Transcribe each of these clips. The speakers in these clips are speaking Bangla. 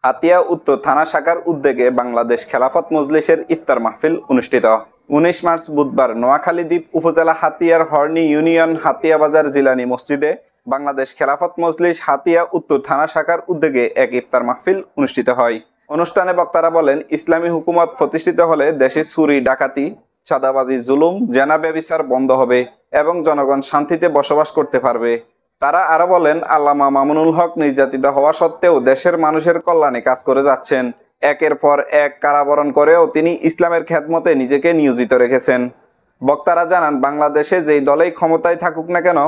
হাতিয়া উত্তর থানা শাখার উদ্যোগে বাংলাদেশ খেলাফত মজলিসের ইফতার মাহফিল অনুষ্ঠিত। 19 মার্চ বুধবার নোয়াখালী দ্বীপ উপজেলা হাতিয়ার হর্নি ইউনিয়ন হাতিয়া বাজার জিলানী মসজিদে বাংলাদেশ খেলাফত মজলিস হাতিয়া উত্তর থানা শাখার উদ্যোগে এক ইফতার মাহফিল অনুষ্ঠিত হয়। অনুষ্ঠানে বক্তারা বলেন, ইসলামী হুকুমত প্রতিষ্ঠিত হলে দেশে চুরি ডাকাতি, চাঁদাবাজি, জুলুম, জেনা ব্যভিচার বন্ধ হবে এবং জনগণ শান্তিতে বসবাস করতে পারবে। তারা আরো বলেন, আল্লামা মামুনুল হক নির্যাতিত হওয়া সত্ত্বেও দেশের মানুষের কল্যাণে কাজ করে যাচ্ছেন। একের পর এক কারাবরণ করেও তিনি ইসলামের খেদমতে নিজেকে নিয়োজিত রেখেছেন। বক্তারা জানান, বাংলাদেশে যেই দলেই ক্ষমতায় থাকুক না কেন,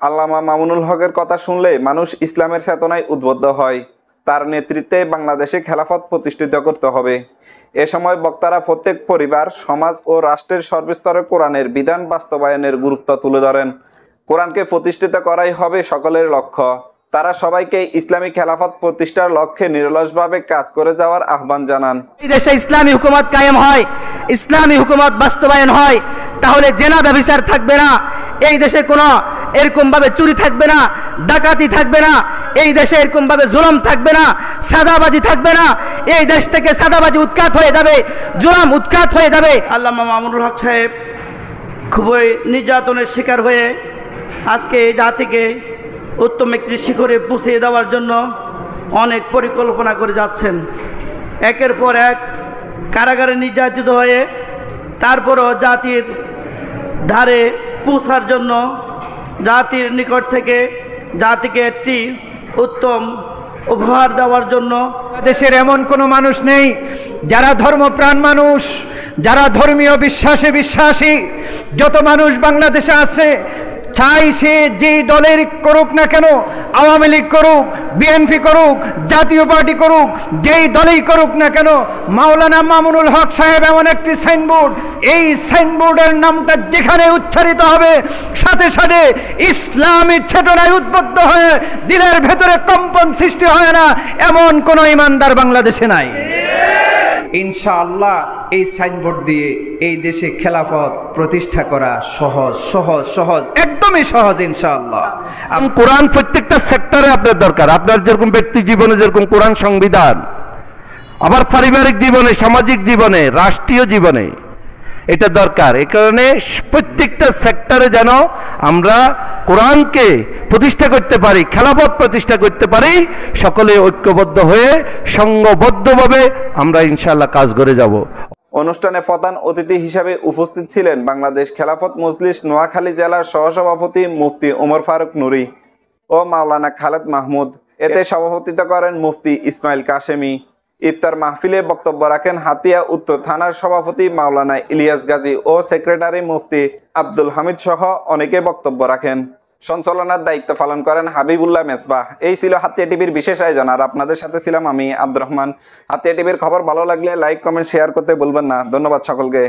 আল্লামা মামুনুল হকের কথা শুনলে মানুষ ইসলামের চেতনায় উদ্বুদ্ধ হয়। তার নেতৃত্বে বাংলাদেশে খেলাফত প্রতিষ্ঠিত করতে হবে। এ সময় বক্তারা প্রত্যেক পরিবার, সমাজ ও রাষ্ট্রের সর্বস্তরে কোরআনের বিধান বাস্তবায়নের গুরুত্ব তুলে ধরেন। কোরআনকে প্রতিষ্ঠিত করাই হবে সকলের লক্ষ্য। তারা সবাইকে ইসলামী খেলাফত প্রতিষ্ঠার লক্ষ্যে নিরলসভাবে কাজ করে যাওয়ার আহ্বান জানান। এই দেশে ইসলামী হুকুমত কায়েম হয়, ইসলামী হুকুমত বাস্তবায়ন হয়, তাহলে জেনা ব্যভিচার থাকবে না, এই দেশে কোনো এরকম ভাবে চুরি থাকবে না, ডাকাতি থাকবে না, এই দেশে এরকম ভাবে জুলুম থাকবে না, সাদাবাজি থাকবে না। এই দেশ থেকে সাদাবাজি উৎখাত হয়ে যাবে, জুলুম উৎখাত হয়ে যাবে। আল্লামা মামুনুল হক সাহেব খুবই নির্যাতনের শিকার হয়ে আজকে এই জাতিকে উত্তম একটি শিখরে পৌঁছে দেওয়ার জন্য অনেক পরিকল্পনা করে যাচ্ছেন। একের পর এক কারাগারে নির্যাতিত হয়ে তারপরও জাতির ধারে পৌঁছার জন্য, জাতির নিকট থেকে জাতিকে একটি উত্তম উপহার দেওয়ার জন্য। দেশের এমন কোনো মানুষ নেই যারা ধর্মপ্রাণ মানুষ, যারা ধর্মীয় বিশ্বাসে বিশ্বাসী। যত মানুষ বাংলাদেশে আছে, চাই সে যেই দলের করুক না কেন, আওয়ামী লীগ করুক, বিএনপি করুক, জাতীয় পার্টি করুক, যেই দলেই করুক না কেন, মাওলানা মামুনুল হক সাহেব এমন একটি সাইনবোর্ড, এই সাইনবোর্ডের নামটা যেখানে উচ্চারিত হবে, সাথে সাথে ইসলামী চেতনায় উদ্বুদ্ধ হয়ে দিলের ভেতরে কম্পন সৃষ্টি হয় না, এমন কোন ইমানদার বাংলাদেশে নাই। ইনশাআল্লাহ এই সাইনবোর্ড দিয়ে এই দেশে খেলাফত প্রতিষ্ঠা করা সহজ সহজ সহজ, একদমই সহজ ইনশাআল্লাহ। কোরআন প্রত্যেকটা সেক্টরে আপনার দরকার। আপনার যেরকম ব্যক্তি জীবনে যেরকম কোরআন সংবিধান, আবার পারিবারিক জীবনে, সামাজিক জীবনে, রাষ্ট্রীয় জীবনে এটা দরকার। এই কারণে প্রত্যেকটা সেক্টরে যেন আমরা কোরআনকে প্রতিষ্ঠা করতে পারি, খেলাফত প্রতিষ্ঠা করতে পারি, সকলে ঐক্যবদ্ধ হয়ে সংঘবদ্ধভাবে আমরা ইনশাআল্লাহ কাজ করে যাব। অনুষ্ঠানে প্রধান অতিথি হিসাবে উপস্থিত ছিলেন বাংলাদেশ খেলাফত মজলিস নোয়াখালী জেলার সহসভাপতি মুফতি ওমর ফারুক নুরি ও মাওলানা খালেদ মাহমুদ। এতে সভাপতিত্ব করেন মুফতি ইসমাইল কাশেমি। ইফতার মাহফিলে বক্তব্য রাখেন হাতিয়া উত্তর থানার সভাপতি মাওলানা ইলিয়াস গাজী ও সেক্রেটারি মুফতি আব্দুল হামিদ সহ অনেকে বক্তব্য রাখেন। সঞ্চালনার দায়িত্ব পালন করেন হাবিবুল্লাহ মেসবাহ। এই ছিল হাতিয়া টিভির বিশেষ আয়োজন, আর আপনাদের সাথে ছিলাম আমি আব্দুর রহমান। হাতিয়া টিভির খবর ভালো লাগলে লাইক, কমেন্ট, শেয়ার করতে ভুলবেন না। ধন্যবাদ সকলকে।